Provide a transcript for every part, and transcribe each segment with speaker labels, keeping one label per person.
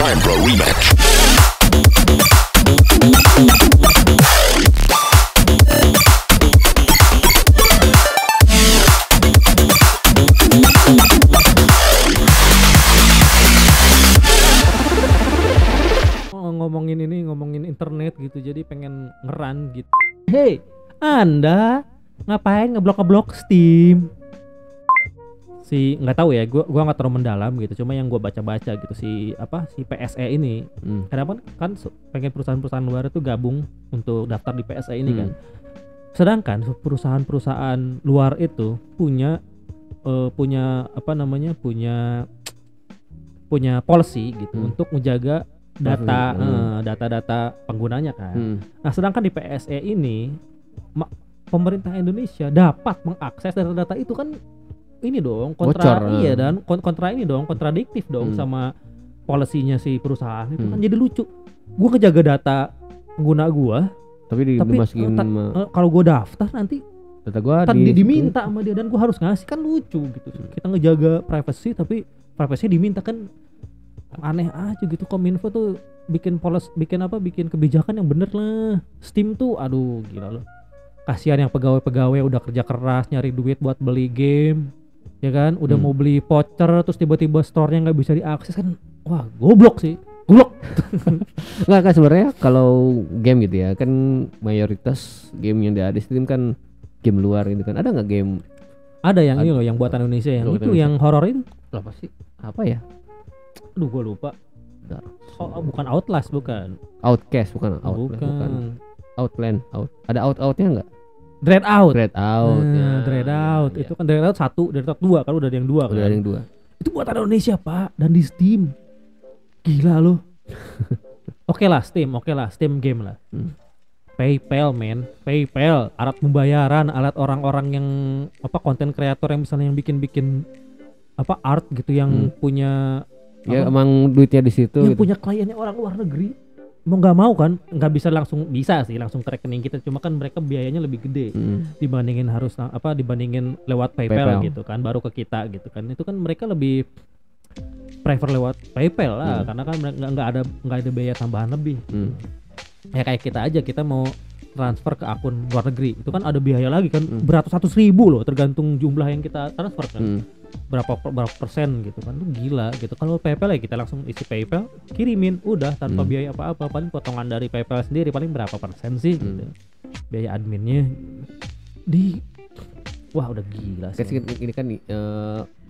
Speaker 1: Time Pro Rematch.
Speaker 2: Ngomongin internet gitu, jadi pengen ngeran gitu. Hey, Anda ngapain ngeblok Steam? Nggak tahu ya, gua nggak terlalu mendalam gitu, cuma yang gua baca-baca gitu si PSE ini. Kenapa kan pengen perusahaan-perusahaan luar itu gabung untuk daftar di PSE ini kan. Sedangkan perusahaan-perusahaan luar itu punya policy gitu untuk menjaga data penggunanya kan. Nah, sedangkan di PSE ini pemerintah Indonesia dapat mengakses data-data itu kan, ini dong kontradiktif dong sama polisinya si perusahaan itu kan. Jadi lucu, gua ngejaga data pengguna gua tapi dimasukin kalau gua daftar nanti data gua diminta sama dia dan gua harus ngasih, kan lucu gitu. Kita ngejaga privacy tapi privacy diminta, kan aneh aja gitu. Kominfo tuh bikin kebijakan yang bener lah. Steam tuh aduh gila loh, kasihan yang pegawai udah kerja keras nyari duit buat beli game ya kan, udah mau beli voucher terus tiba-tiba store-nya nggak bisa diakses kan. Wah, goblok nggak
Speaker 3: kan sebenarnya kalau game gitu ya kan, mayoritas game yang ada di Steam kan game luar itu kan. Ada nggak game,
Speaker 2: ada yang ini loh yang buatan Indonesia yang itu Indonesia. Yang horor itu
Speaker 3: apa sih, apa ya?
Speaker 2: Aduh, gue lupa. Bukan Outlast, bukan.
Speaker 3: Outcast, bukan. Outland, ada outnya nggak?
Speaker 2: Dread Out.
Speaker 3: Ya.
Speaker 2: Dread Out. Itu kan Dread Out 1, Dread Out 2 kan udah ada yang 2 kan.
Speaker 3: Udah ada yang 2.
Speaker 2: Itu buatan Indonesia, Pak, dan di Steam. Gila loh. Oke lah Steam game lah. PayPal, alat pembayaran, alat orang-orang yang konten kreator yang misalnya yang bikin art gitu, yang punya
Speaker 3: ya emang duitnya di situ
Speaker 2: yang
Speaker 3: gitu.
Speaker 2: punya kliennya orang luar negeri, mau nggak mau kan nggak bisa langsung ke rekening kita, cuma kan mereka biayanya lebih gede dibandingin dibandingin lewat PayPal gitu kan, baru ke kita gitu kan. Itu kan mereka lebih prefer lewat PayPal lah, karena kan nggak ada biaya tambahan lebih. Ya kayak kita aja, kita mau transfer ke akun luar negeri itu kan ada biaya lagi kan, beratus-ratus ribu loh, tergantung jumlah yang kita transfer kan. Berapa persen gitu kan, tuh gila gitu. Kalau PayPal ya kita langsung isi PayPal, kirimin udah tanpa biaya apa-apa. Paling potongan dari PayPal sendiri paling berapa persen sih gitu, biaya adminnya wah udah gila sih.
Speaker 3: Ini kan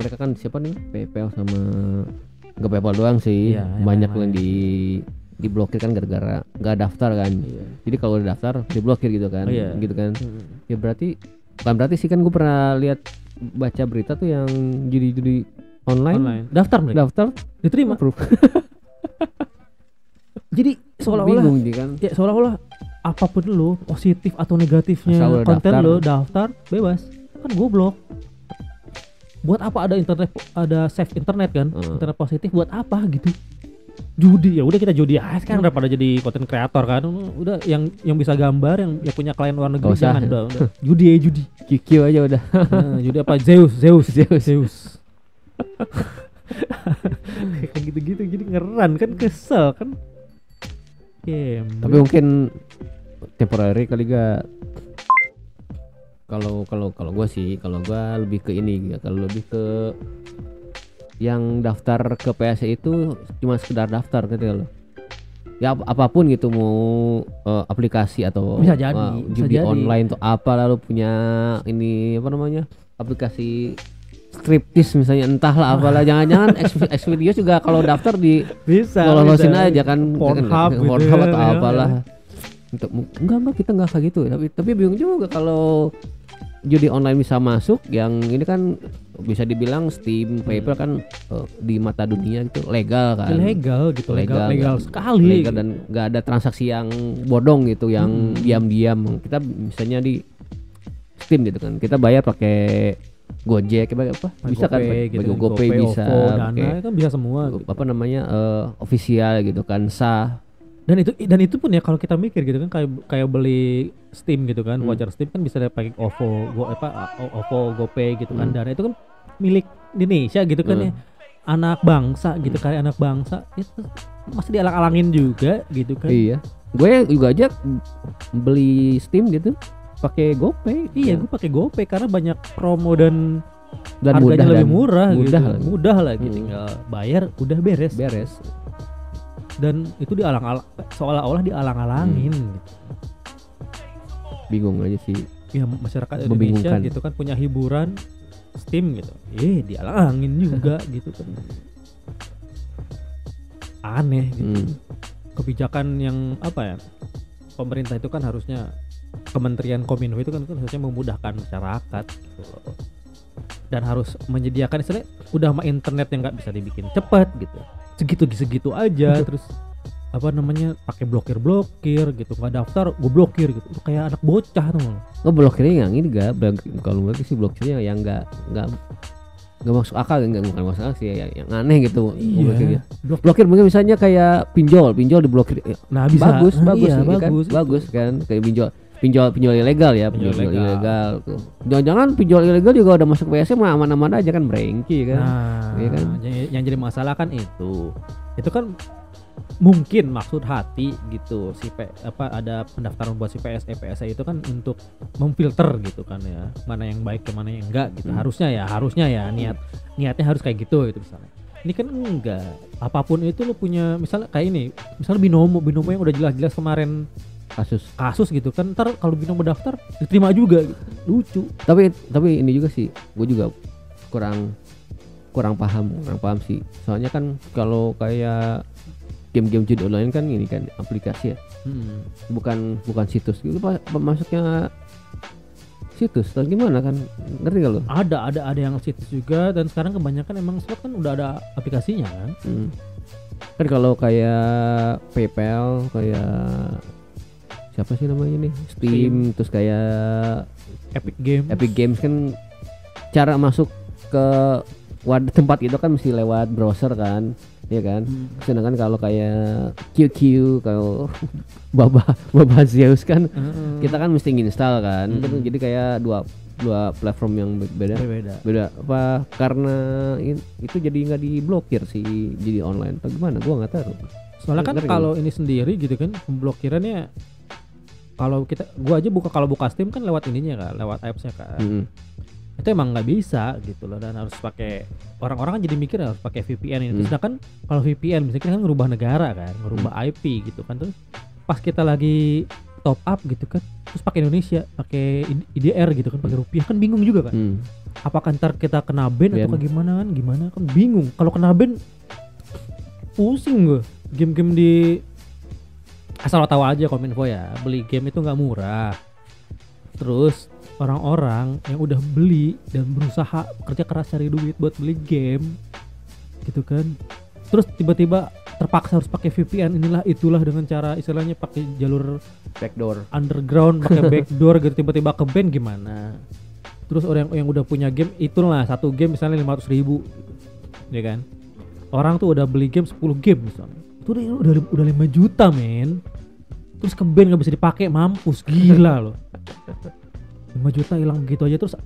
Speaker 3: mereka kan siapa nih, PayPal sama nggak PayPal doang sih, banyak yang diblokir kan gara-gara nggak daftar kan. Jadi kalau udah daftar diblokir gitu kan. Gitu kan. Ya bukan berarti sih, kan gue pernah lihat baca berita tuh yang judi online. Daftar diterima. Jadi seolah-olah apapun lo, positif atau negatifnya konten lo, daftar bebas. Kan goblok. Buat apa ada save internet kan? Internet positif buat apa gitu? Judi ya udah, kita judi aja kan, daripada jadi konten kreator kan. Udah yang bisa gambar, yang punya klien luar negeri jangan, udah judi QQ aja udah.
Speaker 2: Judi apa, Zeus kayak gitu jadi ngeran kan, kesel kan.
Speaker 3: Tapi mungkin temporary kali gak. Kalau gue lebih ke ini, kalau lebih ke yang daftar ke PSE itu cuma sekedar daftar gitu loh. Ya apapun gitu, mau aplikasi atau
Speaker 2: bisa jadi
Speaker 3: judi online tuh apa, lalu punya ini aplikasi striptease misalnya, entahlah apalah, jangan-jangan X video juga kalau daftar
Speaker 2: bisa
Speaker 3: lolosin aja kan,
Speaker 2: Pornhub
Speaker 3: gitu, atau apalah. Untuk enggak kita enggak kayak gitu, tapi bingung juga kalau judi online bisa masuk. Yang ini kan bisa dibilang Steam, PayPal kan di mata dunia itu legal kan,
Speaker 2: legal sekali,
Speaker 3: legal, dan nggak ada transaksi yang bodong gitu, yang diam-diam. Kita misalnya di Steam gitu kan, kita bayar pakai Gojek apa bisa kan, pakai GoPay bisa,
Speaker 2: Dana kan bisa semua gitu.
Speaker 3: Official gitu kan, sah.
Speaker 2: Dan itu pun ya kalau kita mikir gitu kan, kayak beli Steam gitu kan, voucher Steam kan bisa pakai OVO, GoPay gitu kan. Dana itu kan milik Indonesia gitu kan ya. anak bangsa gitu, kayak anak bangsa itu masih dialang-alangin juga gitu kan.
Speaker 3: Iya, gue juga aja beli Steam gitu pakai GoPay.
Speaker 2: Iya, gue pakai GoPay karena banyak promo dan
Speaker 3: mudah
Speaker 2: harganya lebih
Speaker 3: dan
Speaker 2: murah
Speaker 3: mudah
Speaker 2: gitu. Mudah lagi, tinggal bayar udah beres. Dan itu seolah-olah dialang-alangin gitu.
Speaker 3: Bingung aja sih.
Speaker 2: Ya masyarakat Indonesia gitu kan punya hiburan Steam gitu. Dialang-alangin juga gitu kan. Aneh gitu. Kebijakan yang apa ya? Pemerintah itu kan harusnya, Kementerian Kominfo itu kan harusnya memudahkan masyarakat gitu loh. Dan harus menyediakan istilahnya udah sama internet yang nggak bisa dibikin cepat gitu. Segitu aja terus apa namanya pakai blokir gitu, nggak daftar gue blokir gitu. Itu kayak anak bocah tuh.
Speaker 3: Blokirnya yang ini kalau lagi sih blokirnya yang nggak masuk akal, bukan masuk akal sih, yang aneh gitu.
Speaker 2: Iya.
Speaker 3: Blokir mungkin misalnya kayak pinjol diblokir.
Speaker 2: Nah, bisa.
Speaker 3: Bagus kan kayak pinjol ilegal ya, pinjol ilegal tuh. Jangan pinjol ilegal juga udah masuk PSM mah aman-aman aja kan, brengki kan.
Speaker 2: Nah, ya kan? Yang jadi masalah kan itu kan mungkin maksud hati gitu ada pendaftaran buat si PSE itu kan untuk memfilter gitu kan ya, mana yang baik ke mana yang enggak gitu. Harusnya ya niatnya harus kayak gitu misalnya. Ini kan enggak, apapun itu lu punya, misalnya kayak ini, misalnya binomo yang udah jelas-jelas kemarin kasus gitu kan, ntar kalau binomo daftar diterima juga gitu. Lucu.
Speaker 3: Tapi ini juga sih gue juga kurang paham sih, soalnya kan kalau kayak game-game judi online kan ini kan aplikasi ya, bukan situs gitu pak, masuknya situs atau gimana kan, ngerti gak lo?
Speaker 2: Ada yang situs juga, dan sekarang kebanyakan emang slot kan udah ada aplikasinya kan.
Speaker 3: Kan kalau kayak PayPal, kayak siapa sih namanya nih, Steam. Terus kayak Epic Games kan cara masuk ke tempat itu kan mesti lewat browser kan, ya kan. Sedangkan kalau kayak QQ, kalau Baba Zeus kan kita kan mesti install kan. Jadi kayak dua platform yang beda apa, karena itu jadi nggak diblokir sih, jadi online atau gimana, gua nggak tahu.
Speaker 2: Soalnya kan kalau ini sendiri gitu kan, pemblokirannya kalau gua aja buka Steam kan lewat ininya kan, lewat apps-nya kan. Itu emang nggak bisa gitu loh, dan harus pakai, orang-orang kan jadi mikir harus pakai VPN itu. Sedangkan kalau VPN misalnya kita kan ngerubah negara kan, ngerubah IP gitu kan, terus pas kita lagi top up gitu kan, terus pakai Indonesia, pakai IDR gitu kan, pakai rupiah kan bingung juga kan. Apakah ntar kita kena ban atau gimana kan bingung. Kalau kena ban pusing gue. Game-game di asal lo tahu aja, Kominfo ya, beli game itu nggak murah. Terus orang-orang yang udah beli dan berusaha kerja keras cari duit buat beli game gitu kan, terus tiba-tiba terpaksa harus pakai VPN itulah dengan cara istilahnya pakai jalur
Speaker 3: backdoor
Speaker 2: underground, pakai backdoor gitu, tiba-tiba ke ban gimana. Terus orang yang udah punya game itulah, satu game misalnya 500.000 gitu, ya kan, orang tuh udah beli game 10 game misalnya, itu udah 5 juta men, terus ke ban nggak bisa dipakai, mampus, gila loh. 5 juta hilang begitu aja. Terus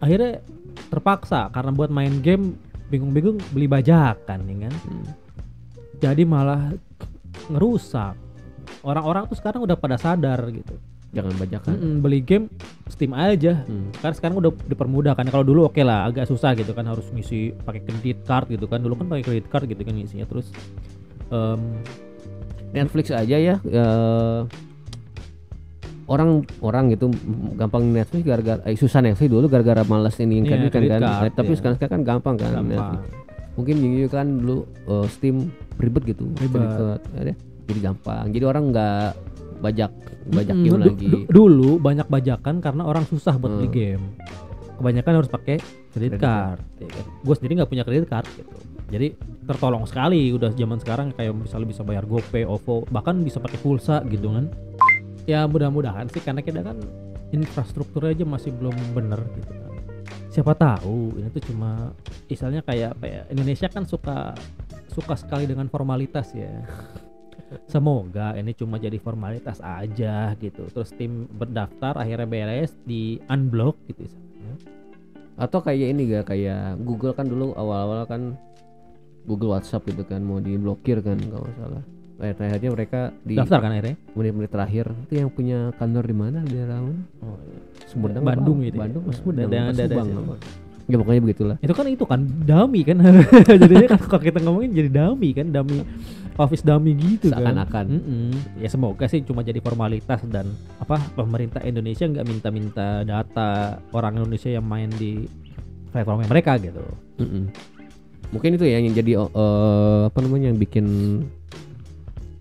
Speaker 2: akhirnya terpaksa karena buat main game bingung-bingung beli bajakan ya kan. Jadi malah ngerusak. Orang-orang tuh sekarang udah pada sadar gitu,
Speaker 3: jangan bajakan,
Speaker 2: beli game Steam aja. Karena sekarang udah dipermudah kan. Kalau dulu oke lah, agak susah gitu kan, harus ngisi pakai credit card gitu kan. Dulu kan pakai credit card gitu kan ngisinya. Terus
Speaker 3: Netflix aja ya, orang gitu gampang Netflix gara-gara susah Netflix dulu gara-gara malas ini kan. Tapi sekarang kan gampang kan. Mungkin juga kan dulu Steam ribet gitu, jadi gampang, jadi orang nggak bajakin lagi.
Speaker 2: Dulu banyak bajakan karena orang susah buat beli game, kebanyakan harus pakai credit card. Gue sendiri nggak punya credit card gitu, jadi tertolong sekali. Udah zaman sekarang kayak misalnya bisa bayar GoPay, OVO, bahkan bisa pakai pulsa gitu kan. Ya mudah-mudahan sih, karena kita kan infrastrukturnya aja masih belum bener gitu kan. Siapa tahu ini tuh cuma misalnya kayak apa ya, Indonesia kan suka sekali dengan formalitas ya. Semoga ini cuma jadi formalitas aja gitu. Terus tim berdaftar akhirnya beres, di unblock gitu.
Speaker 3: Atau kayak ini gak, kayak Google kan dulu awal-awal kan
Speaker 1: Google WhatsApp gitu kan mau diblokir kan kalau salah. Akhirnya mereka di
Speaker 2: daftar kan akhirnya
Speaker 1: menit-menit terakhir itu yang punya kantor di mana di daerah mana?
Speaker 2: oh,
Speaker 1: Sumedang
Speaker 2: Bandung gitu
Speaker 1: Bandung
Speaker 2: ya?
Speaker 1: Sumedang
Speaker 2: Subang
Speaker 1: ya pokoknya begitulah.
Speaker 2: itu kan dummy kan jadinya kan kalau kita ngomongin jadi dummy kan, dummy office dummy gitu
Speaker 1: seakan-akan.
Speaker 2: kan ya semoga sih cuma jadi formalitas dan apa pemerintah Indonesia nggak minta data orang Indonesia yang main di platformnya mereka gitu.
Speaker 1: Mungkin itu ya yang jadi apa namanya yang bikin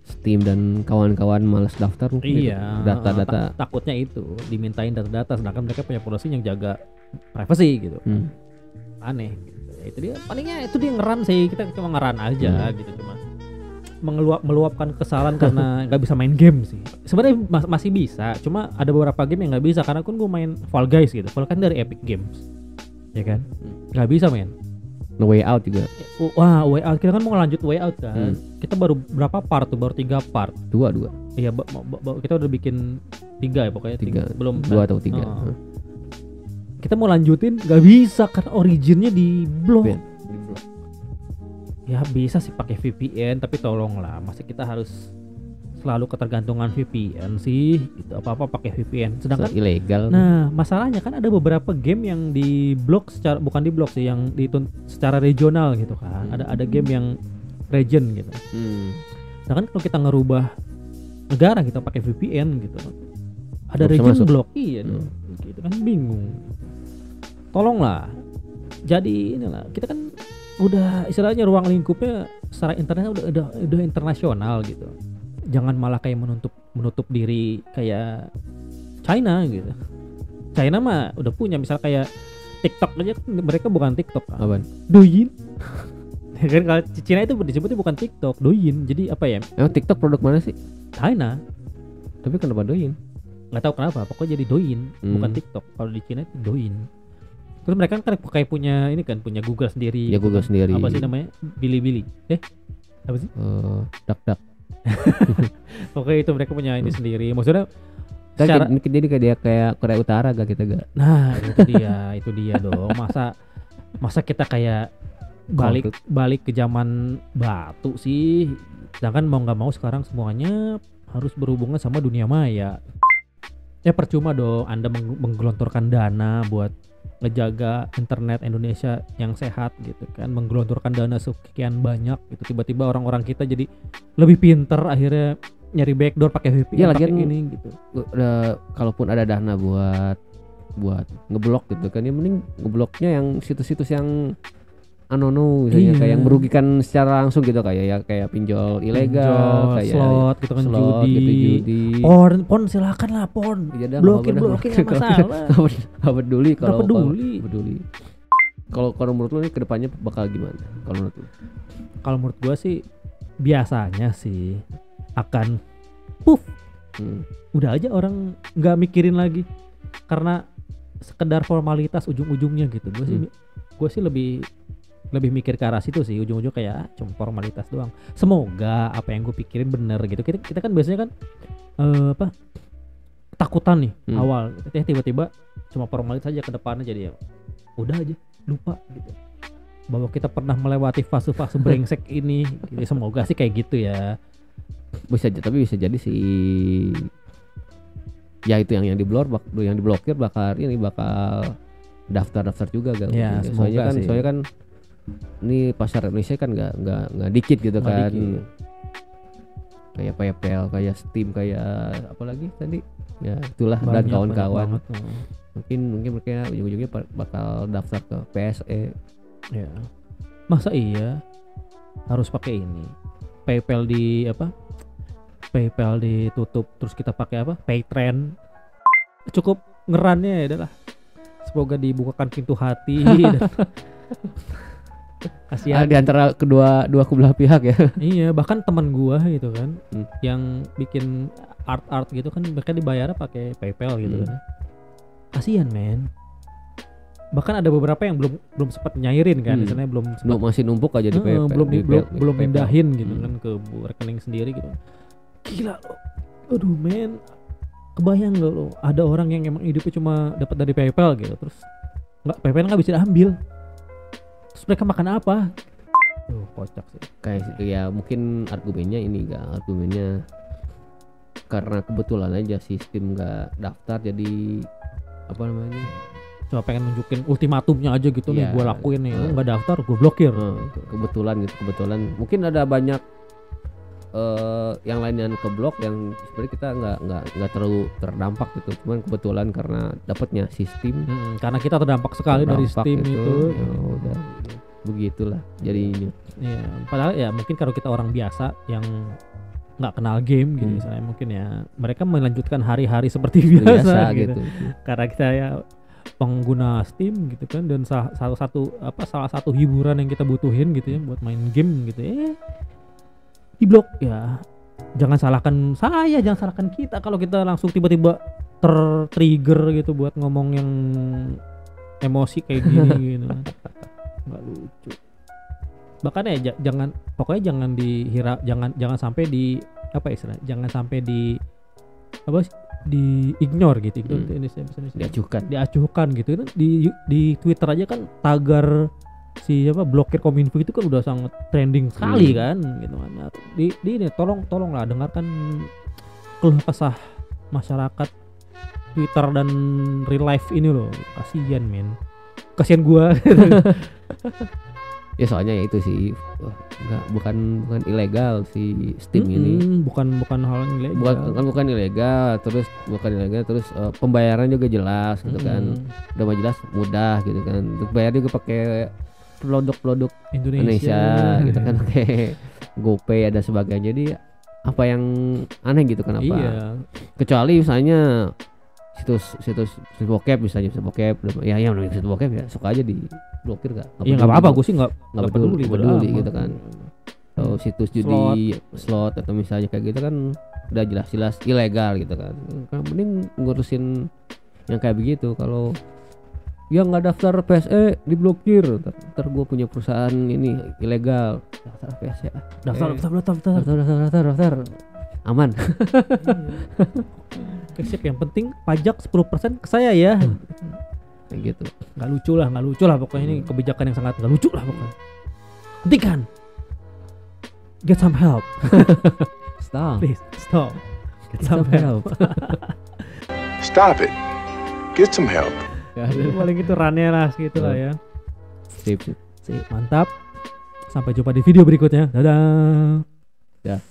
Speaker 1: Steam dan kawan-kawan malas daftar mungkin.
Speaker 2: Iya,
Speaker 1: data-data
Speaker 2: takutnya itu dimintain data-data sedangkan mereka punya polisi yang jaga privasi gitu. Aneh gitu. Ya, itu dia palingnya itu dia ngeran sih, kita cuma ngeran aja gitu, cuma meluapkan kesalahan karena nggak bisa main game sih. Sebenarnya masih bisa, cuma ada beberapa game yang nggak bisa karena kan gue main Fall Guys gitu. Fall kan dari Epic Games, ya kan? Nggak bisa main.
Speaker 1: No Way Out juga.
Speaker 2: Wah, Way Out kita kan mau lanjut Way Out kan. Kita baru berapa part tuh? Baru 3 part.
Speaker 1: 2.
Speaker 2: Iya, kita udah bikin 3 ya pokoknya.
Speaker 1: 3.
Speaker 2: Belum
Speaker 1: 2 atau 3.
Speaker 2: Kita mau lanjutin nggak bisa karena originnya di blok. Ya bisa sih pakai VPN tapi tolonglah, masa kita harus selalu ketergantungan VPN sih gitu, apa-apa pakai VPN sedangkan
Speaker 1: ilegal.
Speaker 2: Nah masalahnya kan ada beberapa game yang di blok secara, bukan di blok sih, yang secara regional gitu kan. Ada game yang region gitu. Sedangkan kalau kita ngerubah negara kita pakai VPN gitu, ada region blok iya dong gitu kan, bingung. Tolonglah, jadi inilah kita kan udah istilahnya ruang lingkupnya secara internet udah internasional gitu. Jangan malah kayak menutup diri kayak China gitu. China mah udah punya, misal kayak TikTok aja kan mereka bukan TikTok kan.
Speaker 1: Apaan?
Speaker 2: Douyin. Kan kalau Cina itu disebutnya bukan TikTok, Douyin. Jadi apa ya?
Speaker 1: Emang TikTok produk mana sih?
Speaker 2: China.
Speaker 1: Tapi kenapa Douyin?
Speaker 2: Nggak tahu kenapa, pokoknya jadi Douyin, bukan TikTok. Kalau di Cina itu Douyin. Terus mereka kan kayak punya ini kan, punya Google sendiri.
Speaker 1: Ya Google sendiri.
Speaker 2: Apa sih namanya? Bilibili. Apa sih?
Speaker 1: Dak.
Speaker 2: Pokoknya itu mereka punya ini sendiri. Maksudnya
Speaker 1: secara jadi kayak Korea Utara gak kita gak?
Speaker 2: Nah, itu dia dong. Masa kita kayak balik ke zaman batu sih. Sedangkan mau nggak mau sekarang semuanya harus berhubungan sama dunia maya. Ya percuma dong Anda menggelontorkan dana buat ngejaga internet Indonesia yang sehat gitu kan, menggelontorkan dana sekian banyak gitu, tiba-tiba orang-orang kita jadi lebih pinter akhirnya nyari backdoor pakai VPN
Speaker 1: ya, pakai
Speaker 2: ini gitu.
Speaker 1: Kalaupun ada dana buat ngeblok gitu kan, ya mending ngebloknya yang situs-situs yang anono misalnya, kayak yang merugikan secara langsung gitu, kayak pinjol ilegal, kayak
Speaker 2: slot gitu kan, judi. Porn silakan lah, porn.
Speaker 1: Ya,
Speaker 2: blokir enggak masalah.
Speaker 1: Enggak peduli kalau
Speaker 2: peduli.
Speaker 1: Kalau menurut lu nih kedepannya bakal gimana? Kalau menurut lu?
Speaker 2: Kalau menurut gua sih biasanya sih akan puff. Udah aja orang nggak mikirin lagi karena sekedar formalitas ujung-ujungnya gitu. Gua sih lebih mikir ke arah situ sih, ujung-ujung kayak cuma formalitas doang. Semoga apa yang gue pikirin bener gitu. Kita kan biasanya kan ketakutan nih awal, tiba-tiba cuma formalitas aja ke depannya, jadi ya udah aja lupa gitu bahwa kita pernah melewati fase-fase brengsek ini gitu. Semoga sih kayak gitu ya.
Speaker 1: Bisa jadi sih ya itu yang diblokir bakal daftar juga gak?
Speaker 2: Ya,
Speaker 1: soalnya kan ini pasar Indonesia kan nggak dikit gitu kan. Kayak PayPal, kayak Steam, kayak apa lagi tadi ya itulah, dan kawan-kawan. Mungkin mereka ujung-ujungnya bakal daftar ke PSE.
Speaker 2: Ya masa iya harus pakai ini PayPal ditutup terus kita pakai apa, Paytrend. Cukup ngerannya adalah semoga dibukakan pintu hati dan kasihan
Speaker 1: di antara dua kubelah pihak ya.
Speaker 2: Iya, bahkan teman gua gitu kan yang bikin art gitu kan, mereka dibayarnya pakai PayPal gitu kan. Kasihan men. Bahkan ada beberapa yang belum sempat nyairin kan, misalnya
Speaker 1: masih numpuk aja di PayPal.
Speaker 2: Belum pindahin gitu kan ke rekening sendiri gitu. Gila lo. Aduh men. Kebayang lo ada orang yang emang hidupnya cuma dapat dari PayPal gitu, terus PayPal nggak bisa diambil. Terus mereka makan apa? Tuh, kocak sih.
Speaker 1: Kayak ya mungkin argumennya karena kebetulan aja sistem nggak daftar, jadi apa namanya,
Speaker 2: coba pengen nunjukin ultimatumnya aja gitu nih, gue lakuin nih, lu nggak daftar gue blokir.
Speaker 1: Kebetulan mungkin ada banyak yang lain yang keblok yang sebenarnya kita nggak terlalu terdampak gitu, cuman kebetulan karena dapatnya sistem,
Speaker 2: karena kita terdampak sekali dari sistem itu.
Speaker 1: Ya udah begitulah jadinya.
Speaker 2: Ya, padahal ya mungkin kalau kita orang biasa yang nggak kenal game gitu misalnya, mungkin ya mereka melanjutkan hari-hari seperti biasa gitu. Karena kita ya pengguna Steam gitu kan, dan salah satu hiburan yang kita butuhin gitu ya buat main game gitu diblok ya. Jangan salahkan saya, jangan salahkan kita kalau kita langsung tiba-tiba tertrigger gitu buat ngomong yang emosi kayak gini gitu. Nggak lucu. Bahkan ya jangan sampai di apa istilah, jangan sampai di ignore gitu, diacuhkan gitu. Di Twitter aja kan tagar si blokir Kominfo itu kan udah sangat trending sekali kan gitu kan. Di ini tolonglah dengarkan keluh kesah masyarakat Twitter dan real life ini loh, kasihan gua.
Speaker 1: Ya soalnya ya itu sih bukan ilegal si Steam ini.
Speaker 2: Bukan hal yang ilegal.
Speaker 1: Bukan ilegal, terus pembayaran juga jelas gitu kan. Udah jelas mudah gitu kan. Untuk bayar juga pakai produk-produk Indonesia gitu kan, kayak GoPay ada sebagainya. Jadi apa yang aneh gitu kenapa? Iya. Kecuali misalnya situs bokep misalnya, situs bokep ya suka aja diblokir gak?
Speaker 2: Iya nggak apa-apa, gue sih nggak
Speaker 1: peduli gitu kan. Atau situs judi slot atau misalnya kayak gitu kan udah jelas ilegal gitu kan. Mending ngurusin yang kayak begitu. Kalau yang nggak daftar PSE diblokir, ntar gue punya perusahaan ini ilegal, daftar PSE, daftar aman.
Speaker 2: Kesip, yang penting pajak 10% ke saya ya.
Speaker 1: Kayak gitu.
Speaker 2: Nggak lucu lah pokoknya. Ini kebijakan yang sangat nggak lucu lah pokoknya. Hentikan. Get some help.
Speaker 1: Stop.
Speaker 2: Please stop. Get some help.
Speaker 4: Stop it. Get some help.
Speaker 2: Paling itu runnya lah segitu lah ya.
Speaker 1: Sip.
Speaker 2: Mantap. Sampai jumpa di video berikutnya. Dadah.
Speaker 1: Ya.